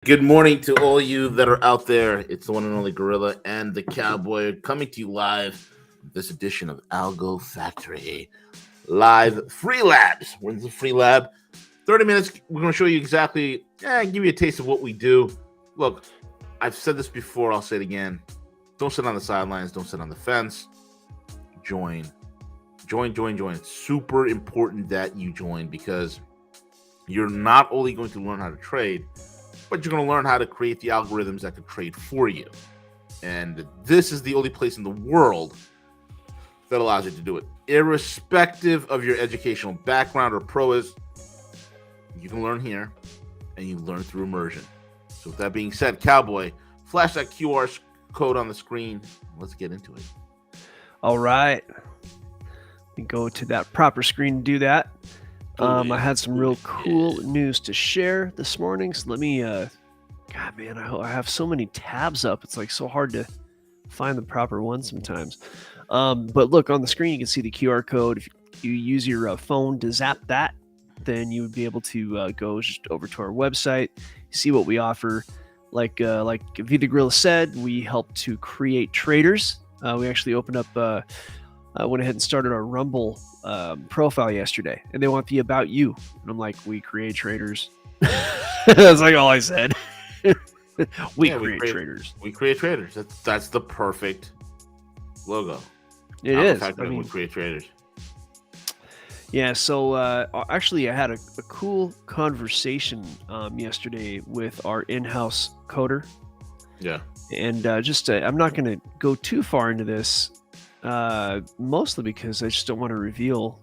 Good morning to all you that are out there. It's the one and only Gorilla and the Cowboy coming to you live. This edition of Algo Factory live free labs. When's the free lab? 30 minutes. We're going to show you exactly, give you a taste of what we do. Look, I've said this before. I'll say it again. Don't sit on the sidelines. Don't sit on the fence. Join. Join. It's super important that you join because you're not only going to learn how to trade, but you're going to learn how to create the algorithms that can trade for you. And this is the only place in the world that allows you to do it. Irrespective of your educational background or prowess, you can learn here and you learn through immersion. So with that being said, Cowboy, flash that QR code on the screen. Let's get into it. All right. We go to that proper screen to do that. I had some real cool news to share this morning. So let me, God, man, I have so many tabs up. It's like so hard to find the proper one sometimes. But look, on the screen, you can see the QR code. If you use your phone to zap that, then you would be able to go just over to our website, see what we offer. Like Vida Gorilla said, we help to create traders. We actually opened up, went ahead and started our Rumble profile yesterday, and they want the about you. And I'm like, we create traders. That's like all I said. we create traders. We create traders. That's the perfect logo. It is. I mean, we create traders. Yeah, so actually I had a cool conversation yesterday with our in-house coder. Yeah. And I'm not going to go too far into this, mostly because I just don't want to reveal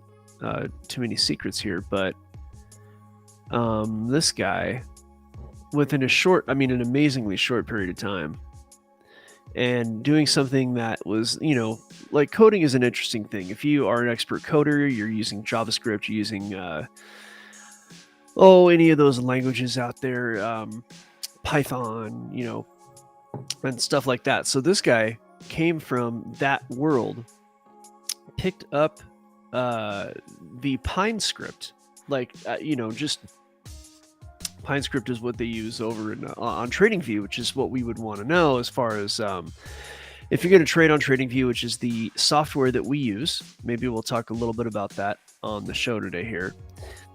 too many secrets here. But this guy, within an amazingly short period of time, and doing something that was, like coding is an interesting thing. If you are an expert coder, you're using JavaScript, you're using, any of those languages out there, Python, and stuff like that. So this guy came from that world, picked up the Pine script, just Pine script is what they use over on TradingView, which is what we would want to know as far as if you're going to trade on TradingView, which is the software that we use. Maybe we'll talk a little bit about that on the show today here.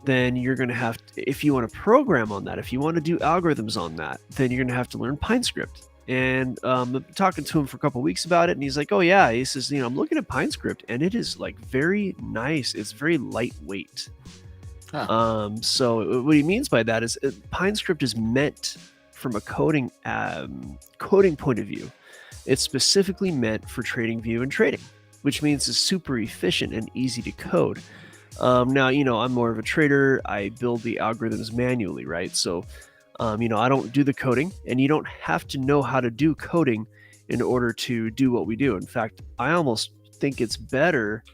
Then you're going to have to, if you want to program on that, if you want to do algorithms on that, then you're going to have to learn Pine script. And I'm talking to him for a couple of weeks about it, and he's like, oh yeah, he says, I'm looking at Pine script, and it is like very nice. It's very lightweight. Huh. So what he means by that is Pine script is meant from a coding point of view. It's specifically meant for TradingView and trading, which means it's super efficient and easy to code. Now, I'm more of a trader. I build the algorithms manually, right? So, I don't do the coding, and you don't have to know how to do coding in order to do what we do. In fact, I almost think it's better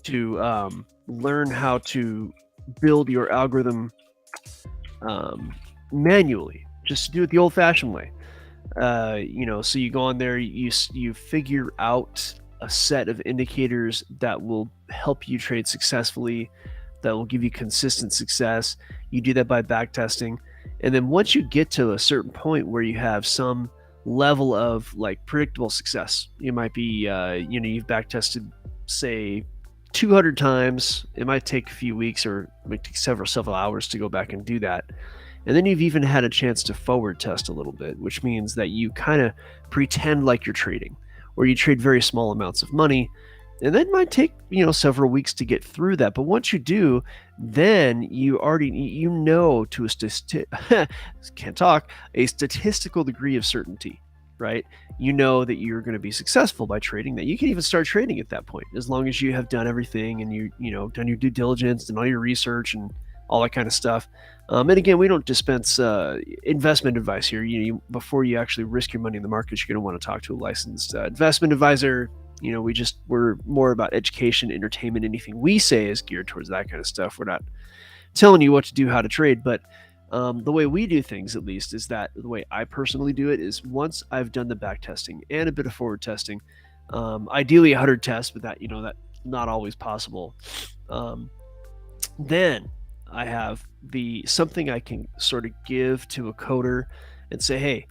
to learn how to build your algorithm manually, just to do it the old-fashioned way. So you go on there, you figure out a set of indicators that will help you trade successfully, that will give you consistent success. You do that by backtesting. And then once you get to a certain point where you have some level of like predictable success, you might be, you've backtested, say, 200 times. It might take a few weeks, or it might take several hours to go back and do that. And then you've even had a chance to forward test a little bit, which means that you kind of pretend like you're trading, or you trade very small amounts of money. And that might take, several weeks to get through that. But once you do, then you already, to a statistical degree of certainty, right? You know that you're going to be successful by trading, that you can even start trading at that point, as long as you have done everything and done your due diligence and all your research and all that kind of stuff. And again, we don't dispense investment advice here. Before you actually risk your money in the markets, you're going to want to talk to a licensed investment advisor. We're more about education, entertainment. Anything we say is geared towards that kind of stuff. We're not telling you what to do, how to trade, but the way we do things, at least, is that the way I personally do it is once I've done the back testing and a bit of forward testing, ideally 100 tests, but that not always possible. Then I have something I can sort of give to a coder and say, hey,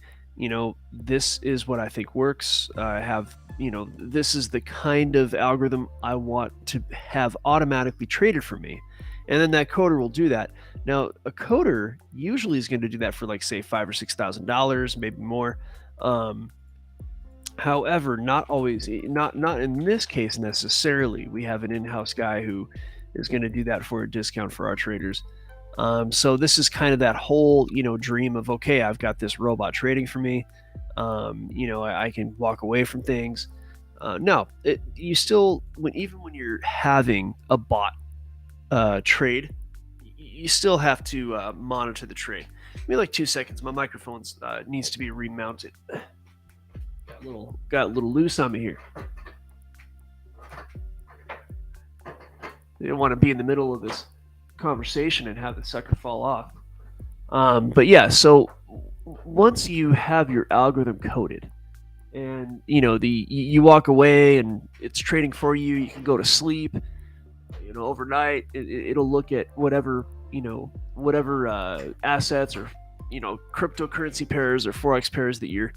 this is what I think works. I have, this is the kind of algorithm I want to have automatically traded for me. And then that coder will do that. Now, a coder usually is going to do that for, like, say, $5,000 or $6,000, maybe more. However, not always, not in this case necessarily. We have an in-house guy who is going to do that for a discount for our traders. So this is kind of that whole, dream of, okay, I've got this robot trading for me. I can walk away from things. No, you still, even when you're having a bot trade, you still have to monitor the trade. Give me like 2 seconds. My microphone needs to be remounted. Got a little loose on me here. They don't want to be in the middle of this conversation and have the sucker fall off. But yeah, so once you have your algorithm coded, and you walk away and it's trading for you, you can go to sleep. Overnight, it'll look at whatever assets or cryptocurrency pairs or forex pairs that you're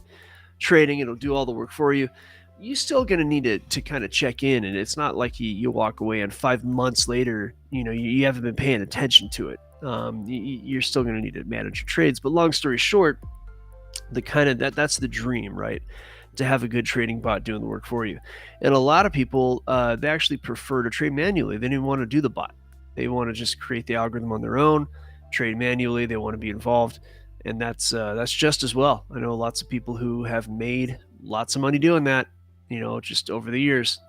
trading. It'll do all the work for you. You're still going to need to kind of check in, and it's not like you walk away and 5 months later you haven't been paying attention to it. You're still going to need to manage your trades. But long story short, that's the dream, right? To have a good trading bot doing the work for you. And a lot of people, they actually prefer to trade manually. They didn't want to do the bot. They want to just create the algorithm on their own, trade manually. They want to be involved. And that's just as well. I know lots of people who have made lots of money doing that, just over the years.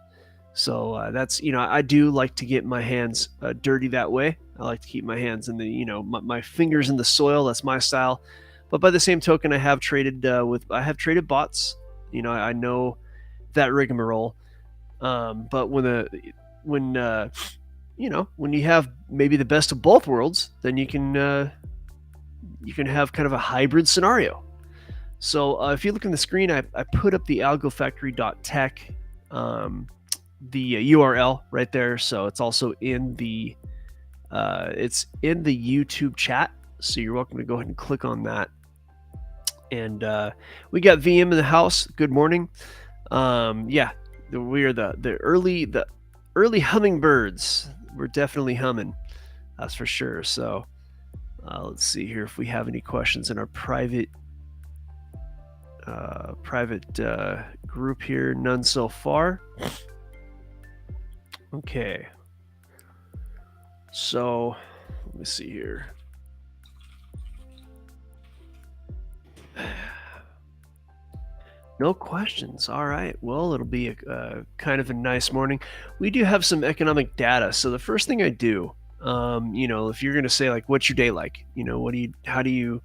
So that's, I do like to get my hands dirty that way. I like to keep my hands in the, my fingers in the soil. That's my style. But by the same token, I have traded bots. I know that rigmarole. But when you have maybe the best of both worlds, then you can have kind of a hybrid scenario. So if you look on the screen, I put up the algofactory.tech, the URL right there. So it's also in the YouTube chat. So you're welcome to go ahead and click on that. And we got VM in the house. Good morning. Yeah, we are the early hummingbirds. We're definitely humming. That's for sure. So let's see here if we have any questions in our private group here. None so far. Okay. So let me see here. No questions. All right. Well, it'll be a kind of a nice morning. We do have some economic data. So the first thing I do, if you're going to say, like, what's your day like? How do you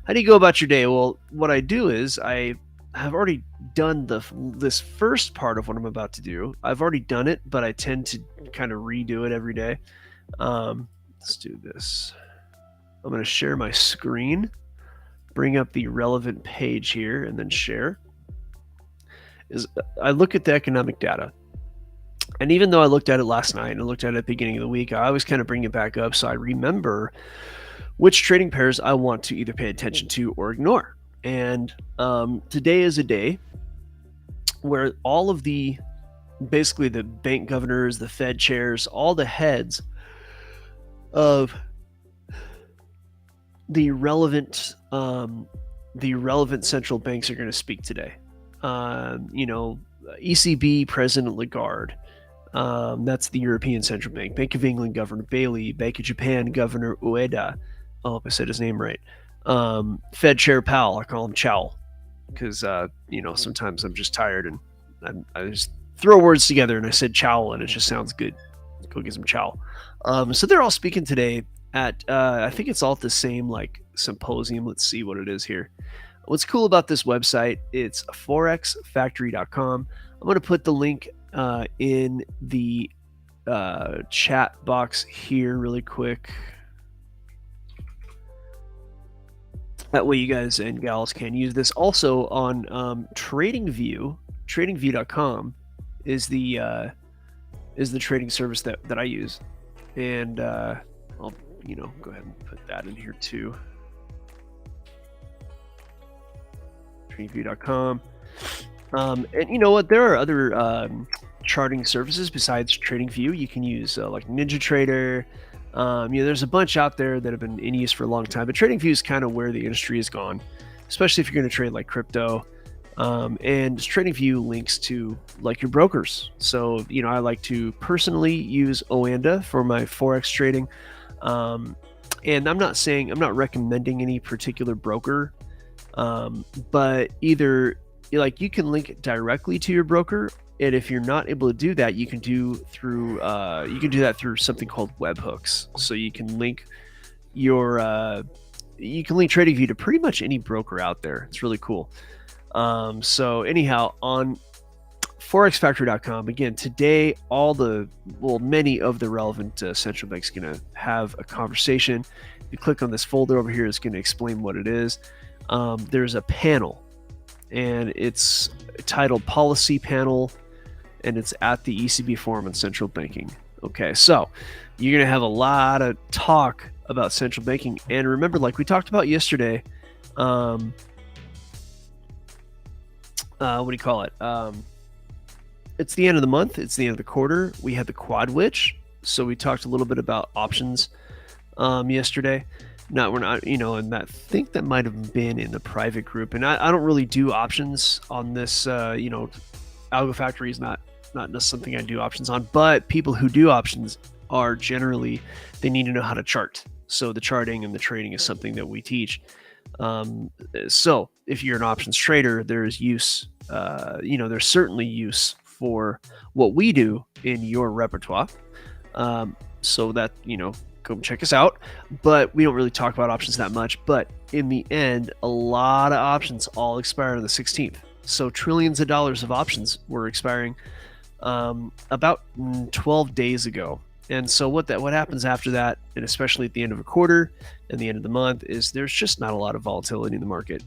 go about your day? Well, what I do is I have already done this first part of what I'm about to do. I've already done it, but I tend to kind of redo it every day. Let's do this. I'm going to share my screen, bring up the relevant page here, and then share. I look at the economic data. And even though I looked at it last night and I looked at it at the beginning of the week, I always kind of bring it back up so I remember which trading pairs I want to either pay attention to or ignore. And today is a day where all of basically the bank governors, the Fed chairs, all the heads of the relevant central banks are going to speak today. ECB President Lagarde, that's the European Central Bank. Bank of England Governor Bailey, Bank of Japan Governor Ueda. I hope I said his name right. Fed Chair Powell, I call him Chow, because sometimes I'm just tired and I just throw words together and I said Chow and it just sounds good. Go get some Chow. So they're all speaking today at I think it's all at the same symposium. Let's see what it is here. What's cool about this website, it's forexfactory.com. I'm going to put the link in the chat box here really quick. That way you guys and gals can use this. Also on TradingView, tradingview.com is the trading service that I use. And I'll go ahead and put that in here too. TradingView.com. And you know what? There are other charting services besides TradingView. You can use like NinjaTrader. There's a bunch out there that have been in use for a long time, but TradingView is kind of where the industry has gone, especially if you're going to trade like crypto. And TradingView links to like your brokers. So, I like to personally use Oanda for my Forex trading. And I'm not recommending any particular broker, but either like you can link it directly to your broker. And if you're not able to do that, you can do that through something called webhooks. So you can link TradingView to pretty much any broker out there. It's really cool. So anyhow, on forexfactory.com, again, today, many of the relevant central banks are going to have a conversation. If you click on this folder over here, it's going to explain what it is. There's a panel, and it's titled Policy Panel, and it's at the ECB Forum on Central Banking. Okay, so you're going to have a lot of talk about central banking. And remember, like we talked about yesterday, what do you call it? It's the end of the month. It's the end of the quarter. We had the quad witch. So we talked a little bit about options yesterday. No, we're not, and I think that might have been in the private group. And I don't really do options on this, Algo Factory is not something I do options on, but people who do options are generally, they need to know how to chart. So the charting and the trading is something that we teach. So if you're an options trader, there's use, there's certainly use for what we do in your repertoire. So that, go check us out. But we don't really talk about options that much. But in the end, a lot of options all expire on the 16th. So trillions of dollars of options were expiring about 12 days ago. And so what happens after that, and especially at the end of a quarter and the end of the month, is there's just not a lot of volatility in the market.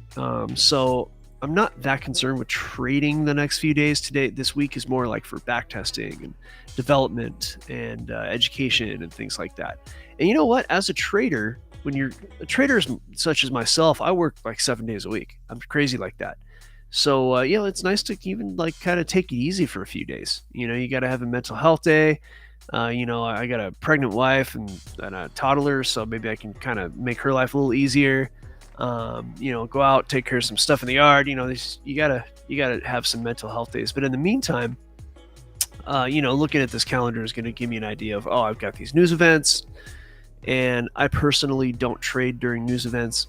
So I'm not that concerned with trading the next few days. This week is more like for back testing and development and education and things like that. And you know what? As a trader, when you're a trader such as myself, I work like 7 days a week. I'm crazy like that. So, it's nice to even like kind of take it easy for a few days. You got to have a mental health day. I got a pregnant wife and a toddler, so maybe I can kind of make her life a little easier. Go out, take care of some stuff in the yard. You gotta have some mental health days. But in the meantime, looking at this calendar is going to give me an idea of, I've got these news events, and I personally don't trade during news events.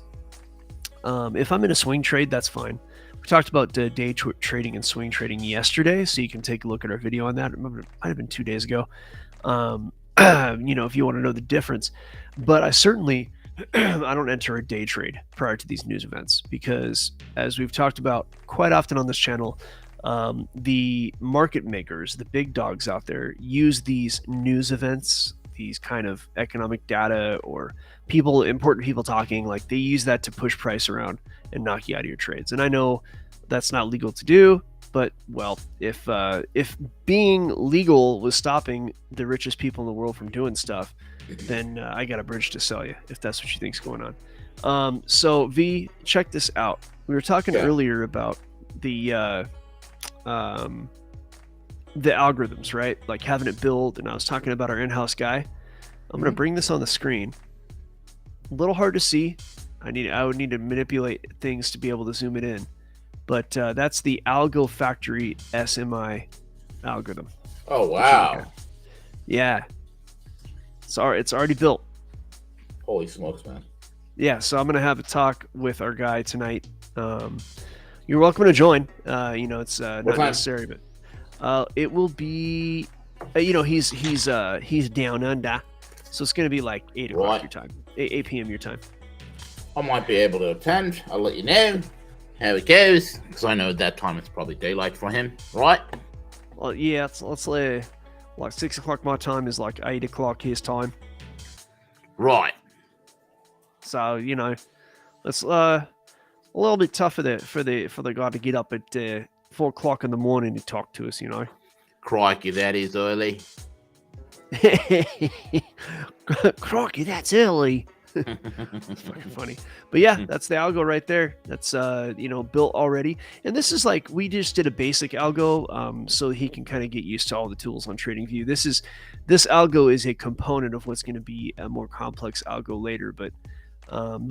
If I'm in a swing trade, that's fine. We talked about day trading and swing trading yesterday, so you can take a look at our video on that. Remember, it might have been 2 days ago. If you want to know the difference. But I certainly I don't enter a day trade prior to these news events because, as we've talked about quite often on this channel, the market makers, the big dogs out there, use these news events, these kind of economic data or important people talking, like they use that to push price around and knock you out of your trades. And I know that's not legal to do, but if being legal was stopping the richest people in the world from doing stuff, then I got a bridge to sell you if that's what you think's going on. So V, check this out. We were talking earlier about the algorithms, right? Like having it built, and I was talking about our in-house guy. I'm going to bring this on the screen. A little hard to see. I would need to manipulate things to be able to zoom it in. But that's the Algo Factory SMI algorithm. Oh, wow. Yeah. It's already built. Holy smokes, man. Yeah, so I'm going to have a talk with our guy tonight. You're welcome to join. It's not necessary, but it will be, he's down under. So it's going to be like 8 o'clock your time, 8 p.m. your time. I might be able to attend. I'll let you know how it goes, because I know at that time it's probably daylight for him, right? Well, yeah, let's say like 6 o'clock my time is like 8 o'clock his time. Right. So, it's a little bit tough for the guy to get up at 4 o'clock in the morning to talk to us, Crikey, that is early. Crikey, that's early. It's fucking funny. But yeah, that's the algo right there. That's built already. And this is like, we just did a basic algo, so he can kind of get used to all the tools on TradingView. This algo is a component of what's going to be a more complex algo later. But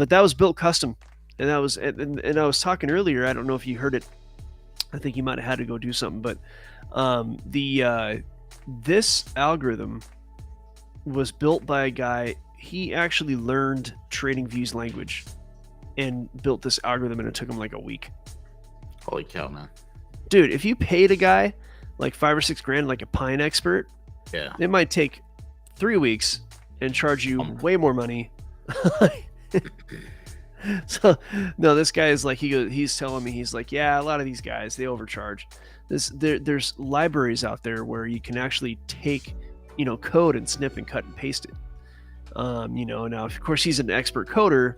that was built custom, and that was and I was talking earlier. I don't know if you heard it. I think you might have had to go do something, but this algorithm was built by a guy. He actually learned TradingView's language and built this algorithm, and it took him like a week. Holy cow, man. Dude, if you paid a guy like $5 or $6 grand, like a Pine expert, yeah, it might take 3 weeks and charge you way more money. So no, this guy is like, he's telling me, he's like, yeah, a lot of these guys, they overcharge. There's libraries out there where you can actually take, code and snip and cut and paste it. Now of course he's an expert coder,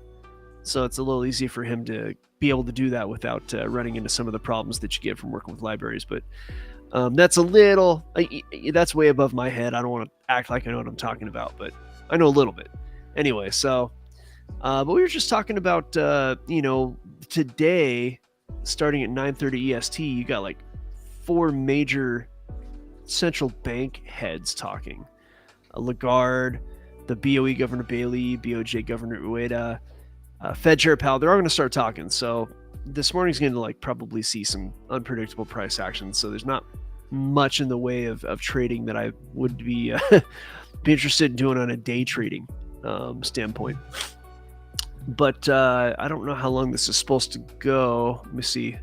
so it's a little easy for him to be able to do that without running into some of the problems that you get from working with libraries. But that's that's way above my head. I don't want to act like I know what I'm talking about, but I know a little bit. Anyway, so but we were just talking about today, starting at 9:30 EST, you got like 4 major central bank heads talking. Lagarde, the BOE Governor Bailey, BOJ Governor Ueda, Fed Chair Powell, they're all going to start talking. So this morning's going to probably see some unpredictable price action. So there's not much in the way of trading that I would be interested in doing on a day trading standpoint. But I don't know how long this is supposed to go. Let me see.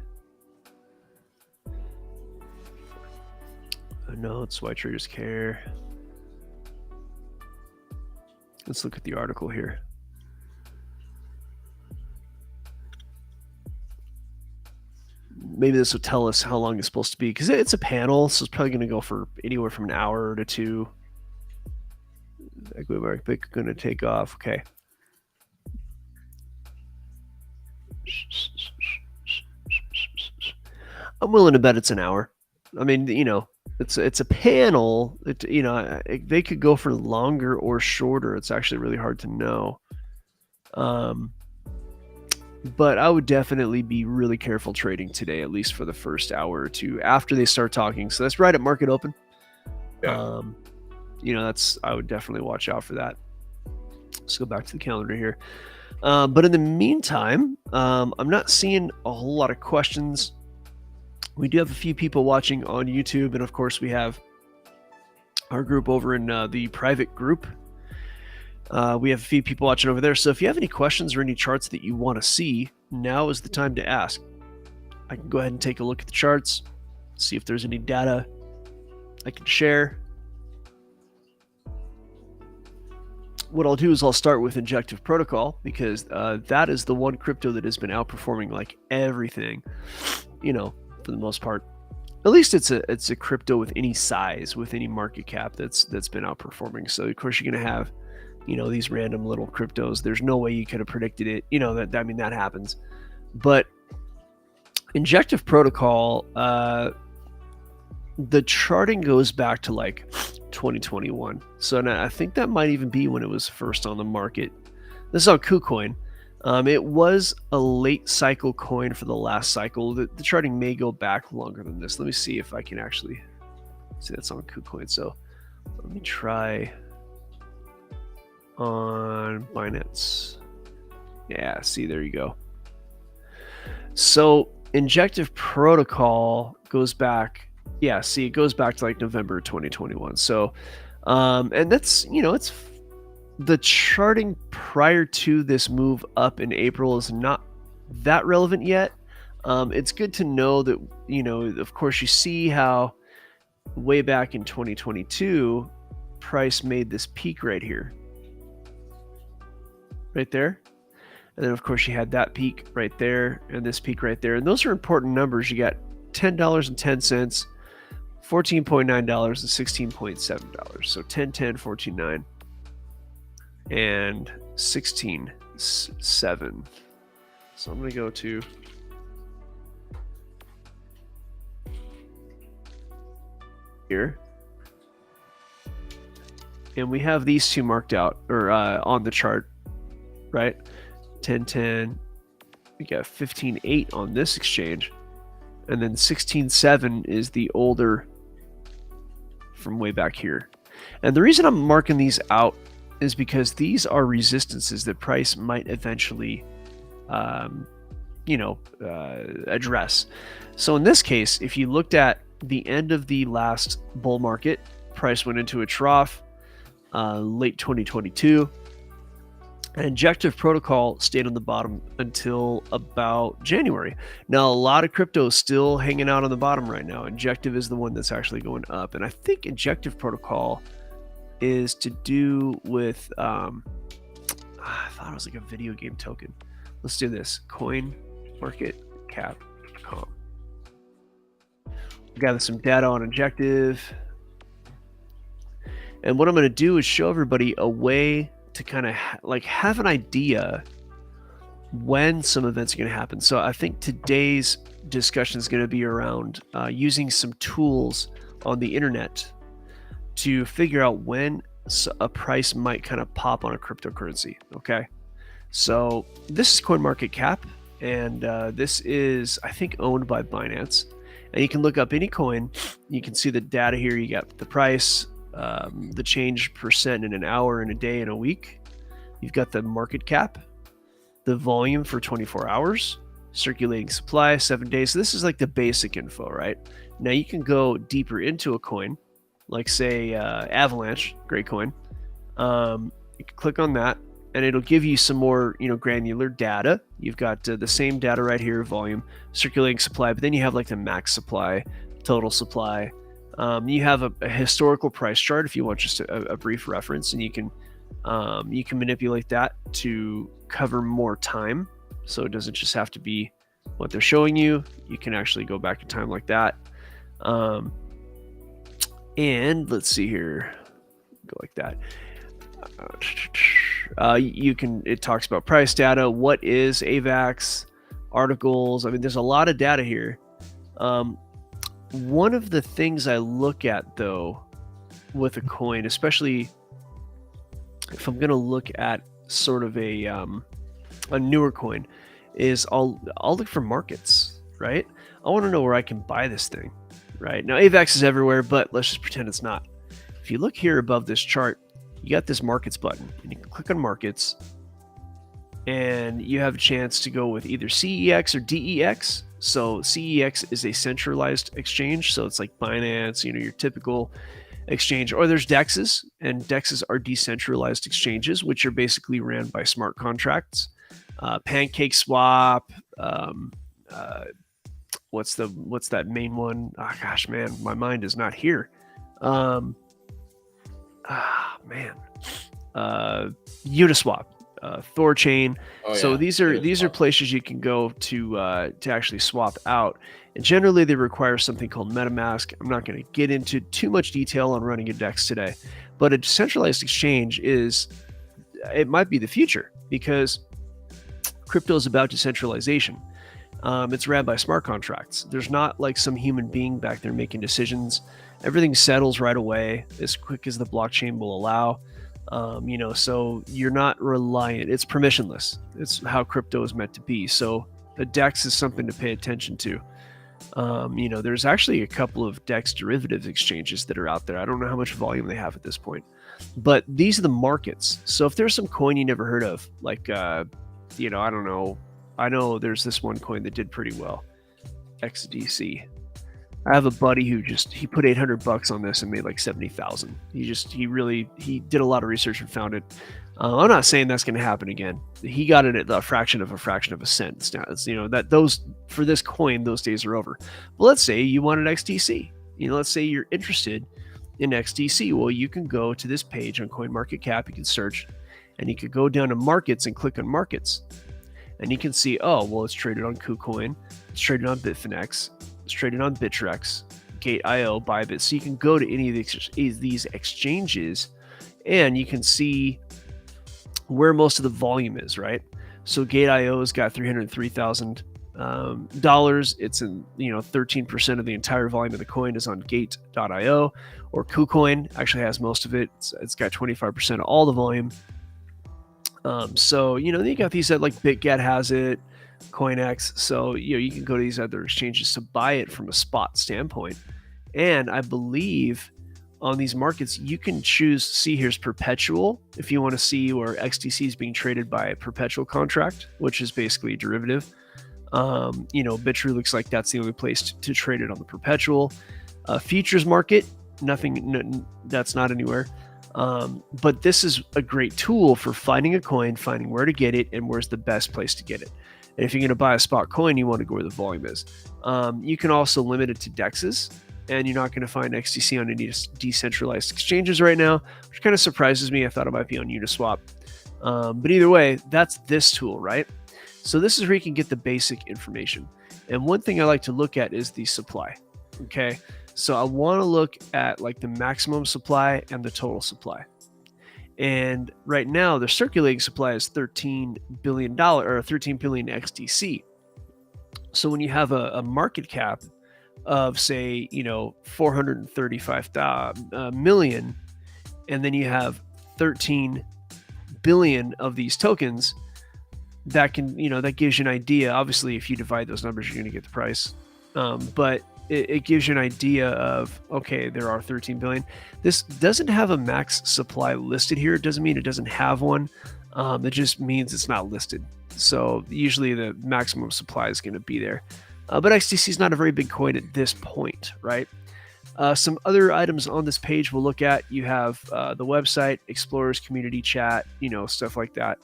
No, it's why traders care. Let's look at the article here. Maybe this will tell us how long it's supposed to be, because it's a panel, so it's probably going to go for anywhere from an hour to 2. Equity market going to take off. Okay. I'm willing to bet it's an hour. I mean, it's a panel. They could go for longer or shorter. It's actually really hard to know. But I would definitely be really careful trading today, at least for the first hour or 2 after they start talking. So that's right at market open. Yeah. I would definitely watch out for that. Let's go back to the calendar here. But in the meantime, I'm not seeing a whole lot of questions. We do have a few people watching on YouTube, and of course we have our group over in the private group. We have a few people watching over there. So if you have any questions or any charts that you want to see, now is the time to ask. I can go ahead and take a look at the charts, see if there's any data I can share. What I'll do is I'll start with Injective Protocol, because that is the one crypto that has been outperforming like everything, for the most part. At least it's a crypto with any size, with any market cap that's been outperforming. So of course you're going to have, these random little cryptos. There's no way you could have predicted it. That happens. But Injective Protocol, the charting goes back to like 2021. So I think that might even be when it was first on the market. This is on KuCoin. It was a late cycle coin for the last cycle. The charting may go back longer than this. Let me see if I can actually see that's on KuCoin. So let me try on Binance. Yeah, see, there you go. So Injective Protocol goes back. Yeah, see, it goes back to like November 2021. So, and that's, it's the charting prior to this move up in April is not that relevant yet. It's good to know that, of course, you see how way back in 2022, price made this peak right here. Right there. And then, of course, you had that peak right there and this peak right there. And those are important numbers. You got $10.10, $14.9, and $16.7. So 10, 10, 14, 9, and 16, 7. So I'm going to go to here. And we have these two marked out, or on the chart. right? 10.10. We got 15.8 on this exchange. And then 16.7 is the older from way back here. And the reason I'm marking these out is because these are resistances that price might eventually, address. So in this case, if you looked at the end of the last bull market, price went into a trough late 2022. And Injective Protocol stayed on the bottom until about January. Now, a lot of crypto is still hanging out on the bottom right now. Injective is the one that's actually going up. And I think Injective Protocol is to do with, I thought it was like a video game token. Let's do this. CoinMarketCap.com. We gather some data on Injective. And what I'm going to do is show everybody a way to kind of have an idea when some events are going to happen. So I think today's discussion is going to be around using some tools on the internet to figure out when a price might kind of pop on a cryptocurrency. Okay, so this is CoinMarketCap, and this is, I think, owned by Binance. And you can look up any coin. You can see the data here. You got the price, the change percent in an hour, in a day, in a week. You've got the market cap, the volume for 24 hours, circulating supply, 7 days. So this is like the basic info, right? Now you can go deeper into a coin, like say Avalanche, great coin. You can click on that, and it'll give you some more, granular data. You've got the same data right here, volume, circulating supply, but then you have like the max supply, total supply. You have a historical price chart if you want just a brief reference, and you can manipulate that to cover more time. So it doesn't just have to be what they're showing you. You can actually go back in time like that. And let's see here, go like that. It talks about price data. What is AVAX, articles? I mean, there's a lot of data here. One of the things I look at, though, with a coin, especially if I'm going to look at sort of a newer coin, is I'll look for markets, right? I want to know where I can buy this thing, right? Now, AVAX is everywhere, but let's just pretend it's not. If you look here above this chart, you got this markets button, and you can click on markets, and you have a chance to go with either CEX or DEX. So CEX is a centralized exchange, so it's like Binance, your typical exchange. Or there's DEXs, and DEXs are decentralized exchanges, which are basically ran by smart contracts. Pancake Swap, what's that main one? Oh gosh, man, my mind is not here. Uniswap. Thorchain. So these are places you can go to actually swap out, and generally they require something called MetaMask. I'm not going to get into too much detail on running a DEX today, but a decentralized exchange it might be the future, because crypto is about decentralization. It's ran by smart contracts. There's not like some human being back there making decisions. Everything settles right away, as quick as the blockchain will allow. So you're not reliant. It's permissionless. It's how crypto is meant to be. So a DEX is something to pay attention to. There's actually a couple of DEX derivatives exchanges that are out there. I don't know how much volume they have at this point, but these are the markets. So if there's some coin you never heard of, like, I don't know. I know there's this one coin that did pretty well, XDC. I have a buddy who he put $800 on this and made like 70,000. He did a lot of research and found it. I'm not saying that's going to happen again. He got it at a fraction of a cent. For this coin, those days are over. But let's say you wanted XDC. Let's say you're interested in XDC. Well, you can go to this page on CoinMarketCap. You can search, and you could go down to markets and click on markets, and you can see, it's traded on KuCoin, it's traded on Bitfinex, it's traded on Bittrex, Gate.io, Bybit. So you can go to any of these exchanges, and you can see where most of the volume is, right? So Gate.io has got $303,000. It's in 13% of the entire volume of the coin is on Gate.io, or KuCoin actually has most of it. It's got 25% of all the volume. So, then you got these that like BitGet has it, CoinX. So, you can go to these other exchanges to buy it from a spot standpoint. And I believe on these markets, you can choose, see here's perpetual, if you want to see where XDC is being traded by a perpetual contract, which is basically a derivative. Bitrue looks like that's the only place to trade it on the perpetual. Futures market, nothing, that's not anywhere. But this is a great tool for finding a coin, finding where to get it, and where's the best place to get it. And if you're going to buy a spot coin, you want to go where the volume is. You can also limit it to DEXs, and you're not going to find XDC on any decentralized exchanges right now, which kind of surprises me. I thought it might be on Uniswap. But either way, that's this tool, right? So this is where you can get the basic information. And one thing I like to look at is the supply. Okay, so I want to look at like the maximum supply and the total supply. And right now, the circulating supply is $13 billion or 13 billion XDC. So when you have a market cap of say 435 million, and then you have 13 billion of these tokens, that can that gives you an idea. Obviously, if you divide those numbers, you're going to get the price, but it gives you an idea of, okay, there are 13 billion. This doesn't have a max supply listed here. It doesn't mean it doesn't have one. It just means it's not listed. So usually the maximum supply is going to be there. But XDC is not a very big coin at this point, right? Some other items on this page we'll look at. You have the website, Explorers, community chat, stuff like that.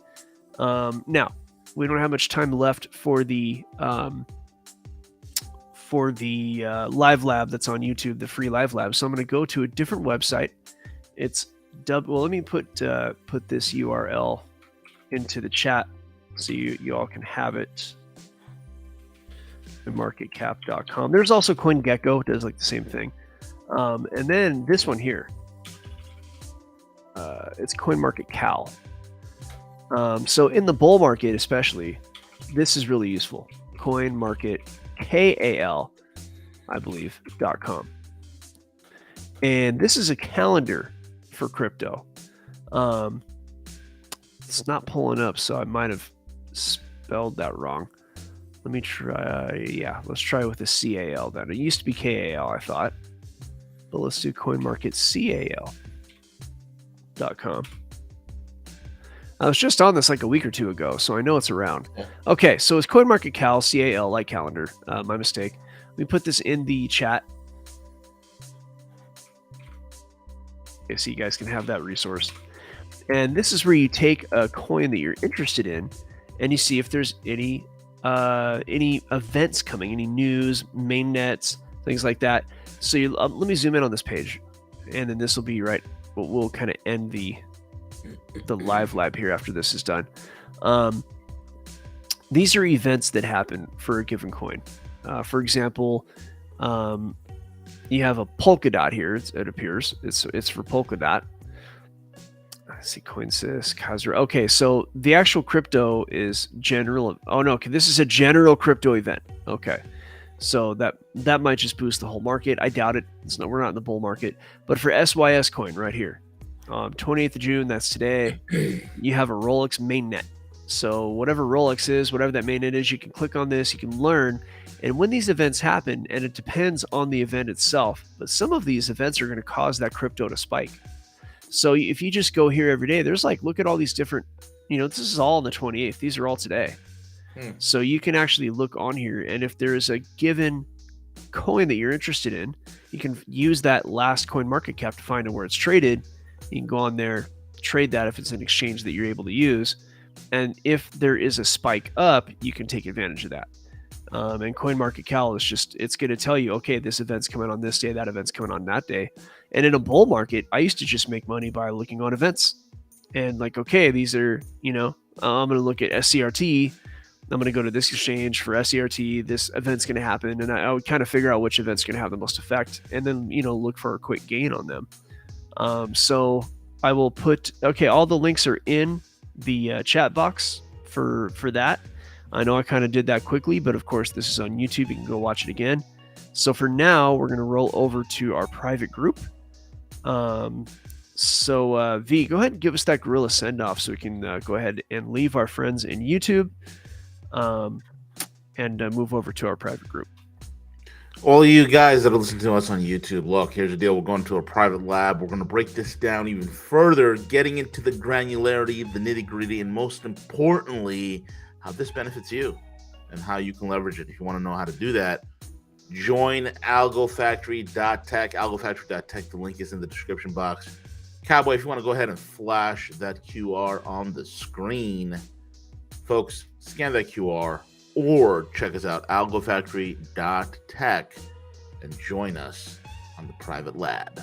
Now, we don't have much time left for the live lab that's on YouTube, the free live lab. So I'm going to go to a different website. It's let me put this URL into the chat so you all can have it. Marketcap.com. There's also CoinGecko, it does like the same thing. And then this one here, it's CoinMarketCal. So in the bull market especially, this is really useful. CoinMarketCal, I believe, .com. And this is a calendar for crypto. It's not pulling up, so I might have spelled that wrong. Let me try, let's try with a CAL then. It used to be KAL, I thought. But let's do CoinMarketCal.com. I was just on this like a week or two ago, so I know it's around. Okay, so it's CoinMarketCal, CAL, like calendar. My mistake. Let me put this in the chat. Okay, so you guys can have that resource. And this is where you take a coin that you're interested in, and you see if there's any events coming, any news, mainnets, things like that. So let me zoom in on this page, and then this will be right. We'll kind of end the live lab here after this is done. These are events that happen for a given coin. For example, you have a Polkadot here. It appears it's for Polkadot. Let's see, CoinSys, Kazra. Okay, so the actual crypto is general. Oh no, okay, this is a general crypto event. Okay, so that might just boost the whole market. I doubt it. We're not in the bull market. But for SYS coin right here, 28th of June, that's today, you have a Rolex mainnet. So whatever Rolex is, whatever that mainnet is, you can click on this, you can learn. And when these events happen, and it depends on the event itself, but some of these events are going to cause that crypto to spike. So if you just go here every day, there's like, look at all these different, this is all on the 28th. These are all today. So you can actually look on here, and if there is a given coin that you're interested in, you can use that last coin market cap to find out where it's traded. You can go on there, trade that if it's an exchange that you're able to use. And if there is a spike up, you can take advantage of that. And CoinMarketCal is it's going to tell you, okay, this event's coming on this day, that event's coming on that day. And in a bull market, I used to just make money by looking on events. And like, okay, these are, I'm going to look at SCRT. I'm going to go to this exchange for SCRT. This event's going to happen. And I would kind of figure out which event's going to have the most effect. And then, look for a quick gain on them. So I will put, okay, all the links are in the chat box for that. I know I kind of did that quickly, but of course this is on YouTube. You can go watch it again. So for now, we're going to roll over to our private group. So, V, go ahead and give us that gorilla send off so we can go ahead and leave our friends in YouTube and move over to our private group. All you guys that are listening to us on YouTube, look, here's the deal. We're going to a private lab. We're going to break this down even further, getting into the granularity, the nitty gritty, and most importantly, how this benefits you and how you can leverage it. If you want to know how to do that, join algofactory.tech, algofactory.tech. The link is in the description box. Cowboy, if you want to go ahead and flash that QR on the screen, folks, scan that QR or check us out, algofactory.tech, and join us on the private lab.